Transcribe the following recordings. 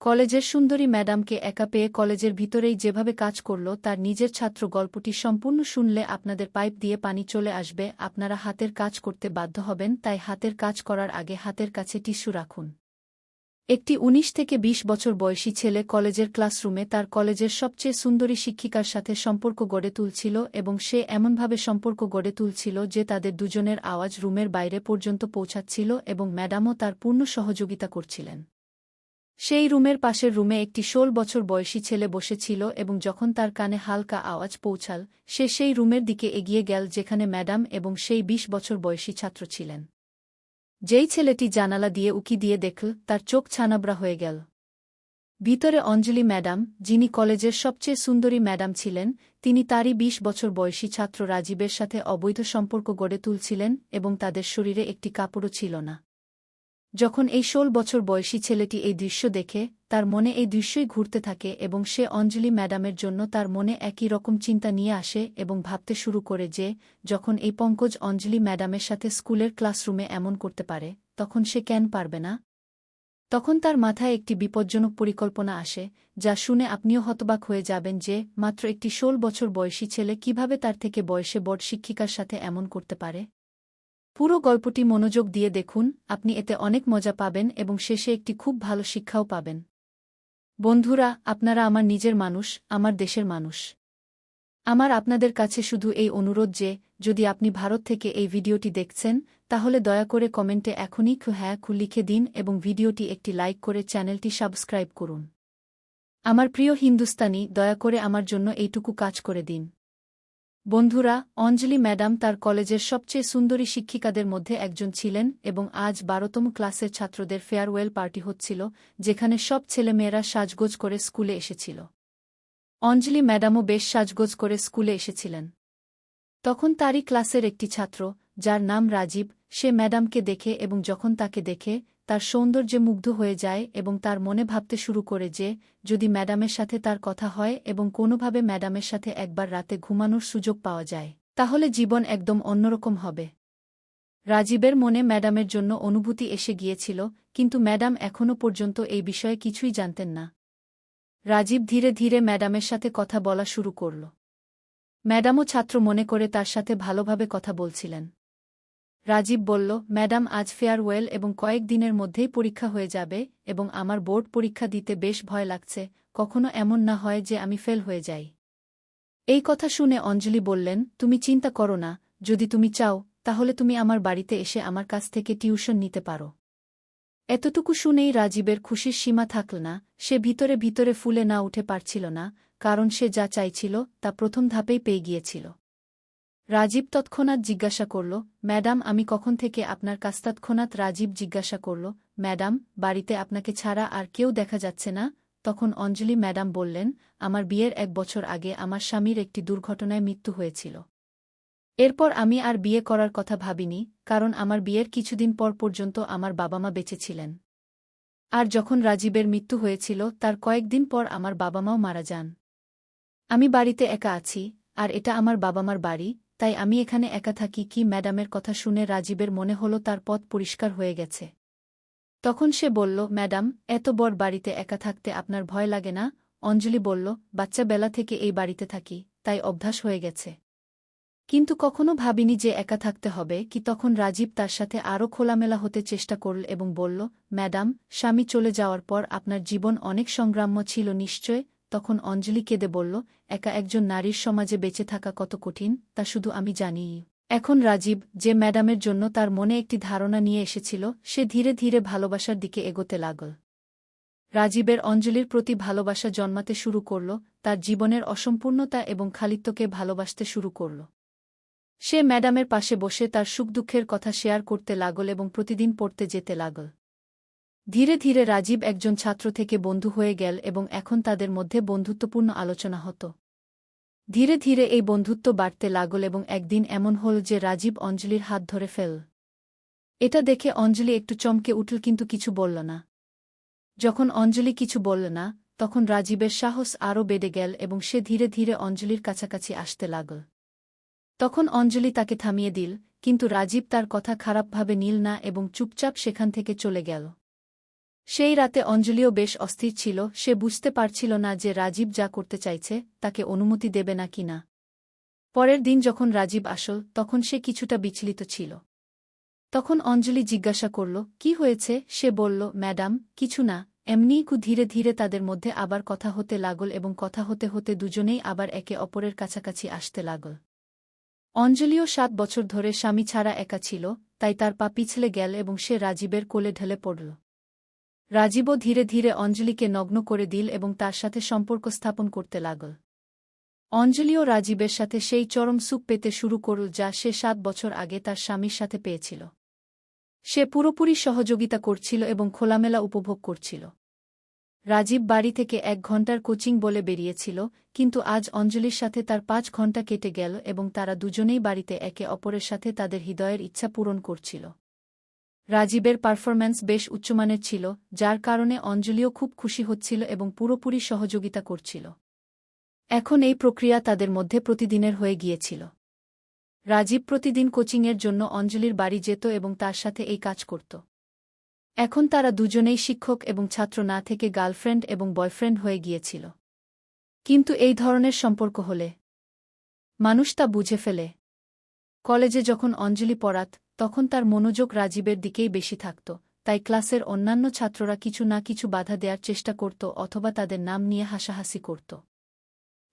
কলেজের সুন্দরী ম্যাডামকে একা পেয়ে কলেজের ভিতরেই যেভাবে কাজ করল তার নিজের ছাত্র গল্পটি সম্পূর্ণ শুনলে আপনাদের পাইপ দিয়ে পানি চলে আসবে, আপনারা হাতের কাজ করতে বাধ্য হবেন, তাই হাতের কাজ করার আগে হাতের কাছে টিস্যু রাখুন। একটি ১৯ থেকে ২০ বছর বয়সী ছেলে কলেজের ক্লাসরুমে তার কলেজের সবচেয়ে সুন্দরী শিক্ষিকার সাথে সম্পর্ক গড়ে তুলছিল এবং সে এমনভাবে সম্পর্ক গড়ে তুলছিল যে তাদের দুজনের আওয়াজ রুমের বাইরে পর্যন্ত পৌঁছাচ্ছিল এবং ম্যাডামও তার পূর্ণ সহযোগিতা করছিলেন। সেই রুমের পাশের রুমে একটি ১৬ বছর বয়সী ছেলে বসেছিল এবং যখন তার কানে হালকা আওয়াজ পৌঁছাল সে সেই রুমের দিকে এগিয়ে গেল যেখানে ম্যাডাম এবং সেই ২০ বছর বয়সী ছাত্র ছিলেন। যেই ছেলেটি জানালা দিয়ে উকি দিয়ে দেখল তার চোখ ছানাবড়া হয়ে গেল। ভিতরে অঞ্জলি ম্যাডাম, যিনি কলেজের সবচেয়ে সুন্দরী ম্যাডাম ছিলেন, তিনি তারই ২০ বছর বয়সী ছাত্র রাজীবের সাথে অবৈধ সম্পর্ক গড়ে তুলছিলেন এবং তাদের শরীরে একটি কাপড়ও ছিল না। যখন এই ১৬ বছর বয়সী ছেলেটি এই দৃশ্য দেখে তার মনে এই দৃশ্যই ঘুরতে থাকে এবং সে অঞ্জলি ম্যাডামের জন্য তার মনে একই রকম চিন্তা নিয়ে আসে এবং ভাবতে শুরু করে যে যখন এই পঙ্কজ অঞ্জলি ম্যাডামের সাথে স্কুলের ক্লাসরুমে এমন করতে পারে তখন সে কেন পারবে না। তখন তার মাথায় একটি বিপজ্জনক পরিকল্পনা আসে যা শুনে আপনিও হতবাক হয়ে যাবেন যে মাত্র একটি ১৬ বছর বয়সী ছেলে কিভাবে তার থেকে বয়সে বড় শিক্ষিকার সাথে এমন করতে পারে। পুরো গল্পটি মনোযোগ দিয়ে দেখুন, আপনি এতে অনেক মজা পাবেন এবং শেষে একটি খুব ভালো শিক্ষাও পাবেন। বন্ধুরা, আপনারা আমার নিজের মানুষ, আমার দেশের মানুষ। আমার আপনাদের কাছে শুধু এই অনুরোধ যে যদি আপনি ভারত থেকে এই ভিডিওটি দেখছেন তাহলে দয়া করে কমেন্টে এখনই হ্যাঁ লিখে দিন এবং ভিডিওটি একটি লাইক করে চ্যানেলটি সাবস্ক্রাইব করুন। আমার প্রিয় হিন্দুস্তানি, দয়া করে আমার জন্য এইটুকু কাজ করে দিন। বন্ধুরা, অঞ্জলি ম্যাডাম তার কলেজের সবচেয়ে সুন্দরী শিক্ষিকাদের মধ্যে একজন ছিলেন এবং আজ ১২তম ক্লাসের ছাত্রদের ফেয়ারওয়েল পার্টি হচ্ছিল যেখানে সব ছেলেমেয়েরা সাজগোজ করে স্কুলে এসেছিল। অঞ্জলি ম্যাডামও বেশ সাজগোজ করে স্কুলে এসেছিলেন। তখন তারই ক্লাসের একটি ছাত্র, যার নাম রাজীব, সে ম্যাডামকে দেখে এবং যখন তাকে দেখে তার সৌন্দর্যে মুগ্ধ হয়ে যায় এবং তার মনে ভাবতে শুরু করে যে যদি ম্যাডামের সাথে তার কথা হয় এবং কোনোভাবে ম্যাডামের সাথে একবার রাতে ঘুমানোর সুযোগ পাওয়া যায় তাহলে জীবন একদম অন্যরকম হবে। রাজীবের মনে ম্যাডামের জন্য অনুভূতি এসে গিয়েছিল, কিন্তু ম্যাডাম এখনও পর্যন্ত এই বিষয়ে কিছুই জানতেন না। রাজীব ধীরে ধীরে ম্যাডামের সাথে কথা বলা শুরু করল। ম্যাডামও ছাত্র মনে করে তার সাথে ভালোভাবে কথা বলছিলেন। রাজীব বলল, ম্যাডাম, আজ ফেয়ারওয়েল এবং কয়েক দিনের মধ্যেই পরীক্ষা হয়ে যাবে এবং আমার বোর্ড পরীক্ষা দিতে বেশ ভয় লাগছে, কখনো এমন না হয় যে আমি ফেল হয়ে যাই। এই কথা শুনে অঞ্জলি বললেন, তুমি চিন্তা করো না, যদি তুমি চাও তাহলে তুমি আমার বাড়িতে এসে আমার কাছ থেকে টিউশন নিতে পারো। এতটুকু শুনেই রাজীবের খুশির সীমা থাকল না, সে ভিতরে ভিতরে ফুলে না উঠে পারছিল না, কারণ সে যা চাইছিল তা প্রথম ধাপেই পেয়ে গিয়েছিল। রাজীব তৎক্ষণাৎ জিজ্ঞাসা করল, ম্যাডাম, আমি কখন থেকে আপনার কাছ? তৎক্ষণাৎ রাজীব জিজ্ঞাসা করল, ম্যাডাম, বাড়িতে আপনাকে ছাড়া আর কেউ দেখা যাচ্ছে না? তখন অঞ্জলি ম্যাডাম বললেন, আমার বিয়ের ১ বছর আগে আমার স্বামীর একটি দুর্ঘটনায় মৃত্যু হয়েছিল। এরপর আমি আর বিয়ে করার কথা ভাবিনি, কারণ আমার বিয়ের কিছুদিন পর পর্যন্ত আমার বাবা মা বেঁচে ছিলেন। আর যখন রাজীবের মৃত্যু হয়েছিল তার কয়েকদিন পর আমার বাবা মাও মারা যান। আমি বাড়িতে একা আছি, আর এটা আমার বাবা মার বাড়ি, তাই আমি এখানে একা থাকি। কি? ম্যাডামের কথা শুনে রাজীবের মনে হলো তার পথ পরিষ্কার হয়ে গেছে। তখন সে বলল, ম্যাডাম, এত বড় বাড়িতে একা থাকতে আপনার ভয় লাগে না? অঞ্জলি বলল, বাচ্চা বেলা থেকে এই বাড়িতে থাকি, তাই অভ্যাস হয়ে গেছে। কিন্তু কখনো ভাবিনি যে একা থাকতে হবে। কি? তখন রাজীব তার সাথে আরও খোলামেলা হতে চেষ্টা করল এবং বলল, ম্যাডাম, স্বামী চলে যাওয়ার পর আপনার জীবন অনেক সংগ্রাম্য ছিল নিশ্চয়? তখন অঞ্জলি কেঁদে বলল, একা একজন নারীর সমাজে বেঁচে থাকা কত কঠিন তা শুধু আমি জানি। এখন রাজীব, যে ম্যাডামের জন্য তার মনে একটি ধারণা নিয়ে এসেছিল, সে ধীরে ধীরে ভালোবাসার দিকে এগোতে লাগল। রাজীবের অঞ্জলির প্রতি ভালোবাসা জন্মাতে শুরু করল, তার জীবনের অসম্পূর্ণতা এবং খালিত্বকে ভালোবাসতে শুরু করল। সে ম্যাডামের পাশে বসে তার সুখ দুঃখের কথা শেয়ার করতে লাগল এবং প্রতিদিন পড়তে যেতে লাগল। ধীরে ধীরে রাজীব একজন ছাত্র থেকে বন্ধু হয়ে গেল এবং এখন তাদের মধ্যে বন্ধুত্বপূর্ণ আলোচনা হতো। ধীরে ধীরে এই বন্ধুত্ব বাড়তে লাগল এবং একদিন এমন হল যে রাজীব অঞ্জলির হাত ধরে ফেল। এটা দেখে অঞ্জলি একটু চমকে উঠল, কিন্তু কিছু বলল না। যখন অঞ্জলি কিছু বলল না, তখন রাজীবের সাহস আরও বেড়ে গেল এবং সে ধীরে ধীরে অঞ্জলির কাছাকাছি আসতে লাগল। তখন অঞ্জলি তাকে থামিয়ে দিল, কিন্তু রাজীব তার কথা খারাপভাবে নিল না এবং চুপচাপ সেখান থেকে চলে গেল। সেই রাতে অঞ্জলিও বেশ অস্থির ছিল, সে বুঝতে পারছিল না যে রাজীব যা করতে চাইছে তাকে অনুমতি দেবে না কি না। পরের দিন যখন রাজীব আসল তখন সে কিছুটা বিচলিত ছিল। তখন অঞ্জলি জিজ্ঞাসা করল, কি হয়েছে? সে বলল, ম্যাডাম, কিছু না, এমনিই। ধীরে ধীরে তাদের মধ্যে আবার কথা হতে লাগল এবং কথা হতে হতে দুজনেই আবার একে অপরের কাছাকাছি আসতে লাগল। অঞ্জলিও ৭ বছর ধরে স্বামী ছাড়া একা ছিল, তাই তার পা পিছলে গেল এবং সে রাজীবের কোলে ঢলে পড়ল। রাজীবও ধীরে ধীরে অঞ্জলিকে নগ্ন করে দিল এবং তার সাথে সম্পর্ক স্থাপন করতে লাগল। অঞ্জলিও রাজীবের সাথে সেই চরম সুখ পেতে শুরু করল যা সে ৭ বছর আগে তার স্বামীর সাথে পেয়েছিল। সে পুরোপুরি সহযোগিতা করছিল এবং খোলামেলা উপভোগ করছিল। রাজীব বাড়ি থেকে ১ ঘণ্টার কোচিং বলে বেরিয়েছিল, কিন্তু আজ অঞ্জলির সাথে তার ৫ ঘণ্টা কেটে গেল এবং তারা দুজনেই বাড়িতে একে অপরের সাথে তাদের হৃদয়ের ইচ্ছা পূরণ করছিল। রাজীবের পারফরম্যান্স বেশ উচ্চমানের ছিল, যার কারণে অঞ্জলিও খুব খুশি হচ্ছিল এবং পুরোপুরি সহযোগিতা করছিল। এখন এই প্রক্রিয়া তাদের মধ্যে প্রতিদিনের হয়ে গিয়েছিল। রাজীব প্রতিদিন কোচিংয়ের জন্য অঞ্জলির বাড়ি যেত এবং তার সাথে এই কাজ করত। এখন তারা দুজনেই শিক্ষক এবং ছাত্র না থেকে গার্লফ্রেন্ড এবং বয়ফ্রেন্ড হয়ে গিয়েছিল। কিন্তু এই ধরনের সম্পর্ক হলে মানুষ তা বুঝে ফেলে। কলেজে যখন অঞ্জলি পড়াত তখন তার মনোযোগ রাজীবের দিকেই বেশি থাকত, তাই ক্লাসের অন্যান্য ছাত্ররা কিছু না কিছু বাধা দেওয়ার চেষ্টা করত অথবা তাদের নাম নিয়ে হাসাহাসি করত।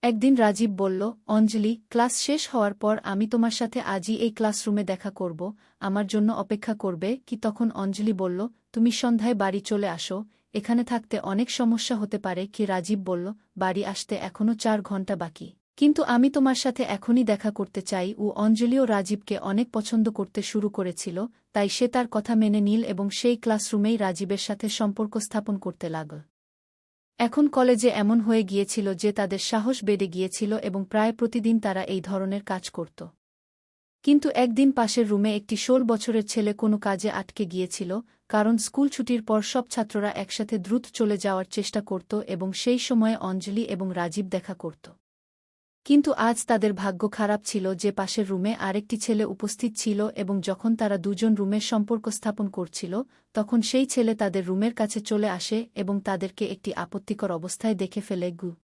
একদিন রাজীব বলল, অঞ্জলি, ক্লাস শেষ হওয়ার পর আমি তোমার সাথে আজই এই ক্লাসরুমে দেখা করব, আমার জন্য অপেক্ষা করবে কি? তখন অঞ্জলি বলল, তুমি সন্ধ্যায় বাড়ি চলে আসো, এখানে থাকতে অনেক সমস্যা হতে পারে কি? রাজীব বলল, বাড়ি আসতে এখনও ৪ ঘণ্টা বাকি, কিন্তু আমি তোমার সাথে এখনই দেখা করতে চাই। অঞ্জলিও রাজীবকে অনেক পছন্দ করতে শুরু করেছিল, তাই সে তার কথা মেনে নিল এবং সেই ক্লাসরুমেই রাজীবের সাথে সম্পর্ক স্থাপন করতে লাগল। এখন কলেজে এমন হয়ে গিয়েছিল যে তাদের সাহস বেড়ে গিয়েছিল এবং প্রায় প্রতিদিন তারা এই ধরনের কাজ করত। কিন্তু একদিন পাশের রুমে একটি ১৬ বছরের ছেলে কোনো কাজে আটকে গিয়েছিল, কারণ স্কুল ছুটির পর সব ছাত্ররা একসাথে দ্রুত চলে যাওয়ার চেষ্টা করত এবং সেই সময়ে অঞ্জলি এবং রাজীব দেখা করত। কিন্তু আজ তাদের ভাগ্য খারাপ ছিল যে পাশের রুমে আরেকটি ছেলে উপস্থিত ছিল এবং যখন তারা দুজন রুমের সম্পর্ক স্থাপন করছিল তখন সেই ছেলে তাদের রুমের কাছে চলে আসে এবং তাদেরকে একটি আপত্তিকর অবস্থায় দেখে ফেলে।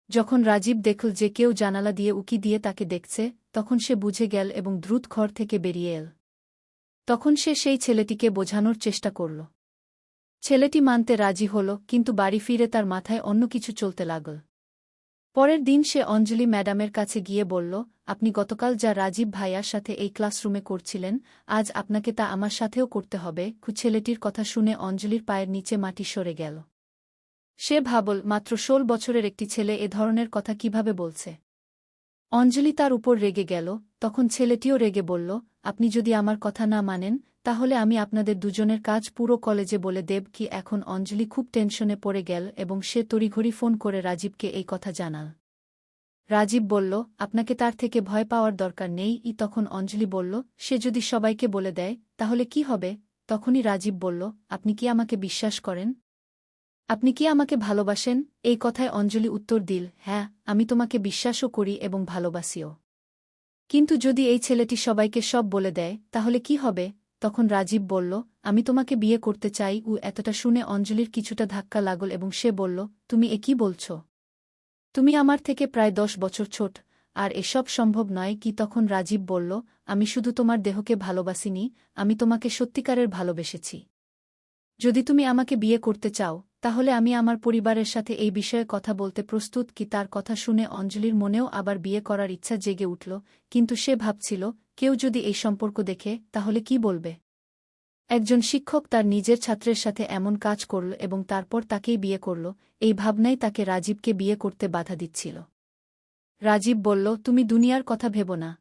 যখন রাজীব দেখল যে কেউ জানালা দিয়ে উকি দিয়ে তাকে দেখছে, তখন সে বুঝে গেল এবং দ্রুত ঘর থেকে বেরিয়ে এল। তখন সে সেই ছেলেটিকে বোঝানোর চেষ্টা করল। ছেলেটি মানতে রাজি হল, কিন্তু বাড়ি ফিরে তার মাথায় অন্য কিছু চলতে লাগল। পরের দিন সে অঞ্জলি ম্যাডামের কাছে গিয়ে বলল, আপনি গতকাল যা রাজীব ভাইয়ার সাথে এই ক্লাসরুমে করছিলেন, আজ আপনাকে তা আমার সাথেও করতে হবে। ছেলেটির কথা শুনে অঞ্জলির পায়ের নিচে মাটি সরে গেল। সে ভাবল, মাত্র ১৬ বছরের একটি ছেলে এ ধরনের কথা কিভাবে বলছে। অঞ্জলি তার উপর রেগে গেল। তখন ছেলেটিও রেগে বলল, আপনি যদি আমার কথা না মানেন তাহলে আমি আপনাদের দুজনের কাজ পুরো কলেজে বলে দেব কি? এখন অঞ্জলি খুব টেনশনে পড়ে গেল এবং সে তড়িঘড়ি ফোন করে রাজীবকে এই কথা জানাল। রাজীব বলল, আপনাকে তার থেকে ভয় পাওয়ার দরকার নেই। তখন অঞ্জলি বলল, সে যদি সবাইকে বলে দেয় তাহলে কি হবে? তখনই রাজীব বলল, আপনি কি আমাকে বিশ্বাস করেন? আপনি কি আমাকে ভালোবাসেন? এই কথায় অঞ্জলি উত্তর দিল, হ্যাঁ, আমি তোমাকে বিশ্বাসও করি এবং ভালোবাসিও। কিন্তু যদি এই ছেলেটি সবাইকে সব বলে দেয় তাহলে কি হবে? তখন রাজীব বলল, আমি তোমাকে বিয়ে করতে চাই। এতটা শুনে অঞ্জলির কিছুটা ধাক্কা লাগল এবং সে বলল, তুমি এ কি বলছ? তুমি আমার থেকে প্রায় ১০ বছর ছোট, আর এসব সম্ভব নয় কি? তখন রাজীব বলল, আমি শুধু তোমার দেহকে ভালোবাসিনি, আমি তোমাকে সত্যিকারের ভালোবেসেছি। যদি তুমি আমাকে বিয়ে করতে চাও তাহলে আমি আমার পরিবারের সাথে এই বিষয়ে কথা বলতে প্রস্তুত কি? তার কথা শুনে অঞ্জলির মনেও আবার বিয়ে করার ইচ্ছা জেগে উঠল, কিন্তু সে ভাবছিল, কেউ যদি এই সম্পর্ক দেখে তাহলে কি বলবে? একজন শিক্ষক তার নিজের ছাত্রের সাথে এমন কাজ করল এবং তারপর তাকেই বিয়ে করল, এই ভাবনাই তাকে রাজীবকে বিয়ে করতে বাধা দিচ্ছিল। রাজীব বলল, তুমি দুনিয়ার কথা ভেবো না।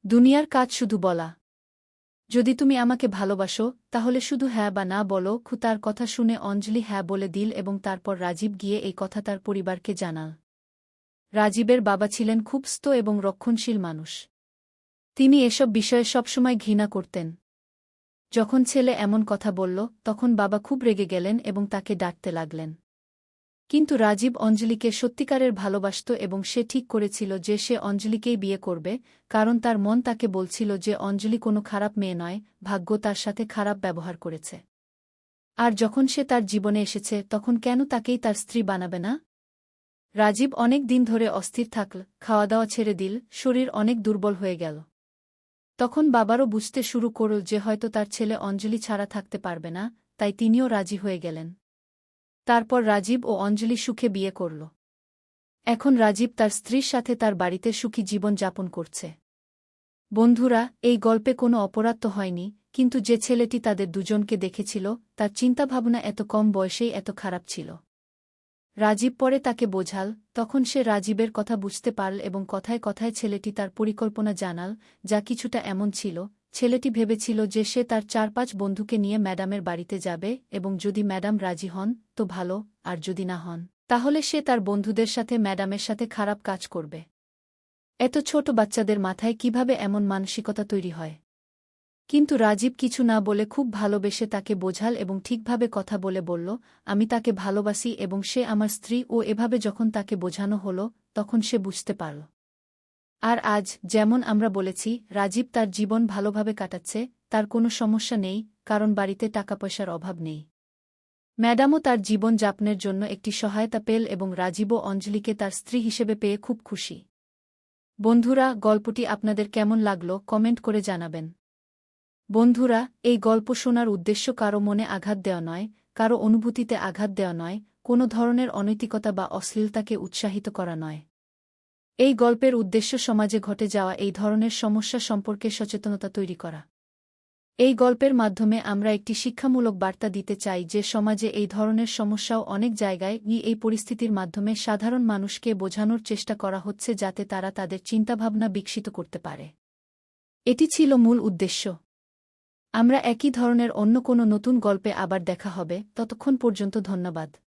দুনিয়ার কাজ শুধু বলা। যদি তুমি আমাকে ভালোবাসো তাহলে শুধু হ্যাঁ বা না বলো। তার কথা শুনে অঞ্জলি হ্যাঁ বলে দিল এবং তারপর রাজীব গিয়ে এই কথা তার পরিবারকে জানাল। রাজীবের বাবা ছিলেন খুব স্থ এবং রক্ষণশীল মানুষ। তিনি এসব বিষয়ে সবসময় ঘৃণা করতেন। যখন ছেলে এমন কথা বলল তখন বাবা খুব রেগে গেলেন এবং তাকে ডাকতে লাগলেন। কিন্তু রাজীব অঞ্জলিকে সত্যিকারের ভালোবাসত এবং সে ঠিক করেছিল যে সে অঞ্জলিকেই বিয়ে করবে, কারণ তার মন তাকে বলছিল যে অঞ্জলি কোনো খারাপ মেয়ে নয়, ভাগ্য তার সাথে খারাপ ব্যবহার করেছে। আর যখন সে তার জীবনে এসেছে তখন কেন তাকেই তার স্ত্রী বানাবে না? রাজীব অনেক দিন ধরে অস্থির থাকল, খাওয়া দাওয়া ছেড়ে দিল, শরীর অনেক দুর্বল হয়ে গেল। তখন বাবারও বুঝতে শুরু করল যে হয়তো তার ছেলে অঞ্জলি ছাড়া থাকতে পারবে না, তাই তিনিও রাজি হয়ে গেলেন। তারপর রাজীব ও অঞ্জলি সুখে বিয়ে করল। এখন রাজীব তার স্ত্রীর সাথে তার বাড়িতে সুখী জীবন যাপন করছে। বন্ধুরা, এই গল্পে কোনো অপরাধ তো হয়নি, কিন্তু যে ছেলেটি তাদের দুজনকে দেখেছিল তার চিন্তাভাবনা এত কম বয়সেই এত খারাপ ছিল। রাজীব পরে তাকে বোঝাল, তখন সে রাজীবের কথা বুঝতে পারল এবং কথায় কথায় ছেলেটি তার পরিকল্পনা জানাল, যা কিছুটা এমন ছিল। ছেলেটি ভেবেছিল যে সে তার ৪-৫ বন্ধুকে নিয়ে ম্যাডামের বাড়িতে যাবে এবং যদি ম্যাডাম রাজি হন তো ভালো, আর যদি না হন তাহলে সে তার বন্ধুদের সাথে ম্যাডামের সাথে খারাপ কাজ করবে। এত ছোট বাচ্চাদের মাথায় কিভাবে এমন মানসিকতা তৈরি হয়? কিন্তু রাজীব কিছু না বলে খুব ভালোবেসে তাকে বোঝাল এবং ঠিকভাবে কথা বলে বলল, আমি তাকে ভালোবাসি এবং সে আমার স্ত্রী। ও এভাবে যখন তাকে বোঝানো হলো তখন সে বুঝতে পারল। আর আজ, যেমন আমরা বলেছি, রাজীব তার জীবন ভালোভাবে কাটাচ্ছে, তার কোনো সমস্যা নেই, কারণ বাড়িতে টাকাপয়সার অভাব নেই। ম্যাডামও তার জীবন যাপনের জন্য একটি সহায়তা পেল এবং রাজীবও অঞ্জলিকে তার স্ত্রী হিসেবে পেয়ে খুব খুশি। বন্ধুরা, গল্পটি আপনাদের কেমন লাগলো কমেন্ট করে জানাবেন। বন্ধুরা, এই গল্প শোনার উদ্দেশ্য কারও মনে আঘাত দেওয়া নয়, কারও অনুভূতিতে আঘাত দেওয়া নয়, কোনো ধরনের অনৈতিকতা বা অশ্লীলতাকে উৎসাহিত করা নয়। এই গল্পের উদ্দেশ্য সমাজে ঘটে যাওয়া এই ধরনের সমস্যা সম্পর্কে সচেতনতা তৈরি করা। এই গল্পের মাধ্যমে আমরা একটি শিক্ষামূলক বার্তা দিতে চাই যে সমাজে এই ধরনের সমস্যাও অনেক জায়গায় এই পরিস্থিতির মাধ্যমে সাধারণ মানুষকে বোঝানোর চেষ্টা করা হচ্ছে যাতে তারা তাদের চিন্তাভাবনা বিকশিত করতে পারে। এটি ছিল মূল উদ্দেশ্য। আমরা একই ধরনের অন্য কোনো নতুন গল্পে আবার দেখা হবে, ততক্ষণ পর্যন্ত ধন্যবাদ।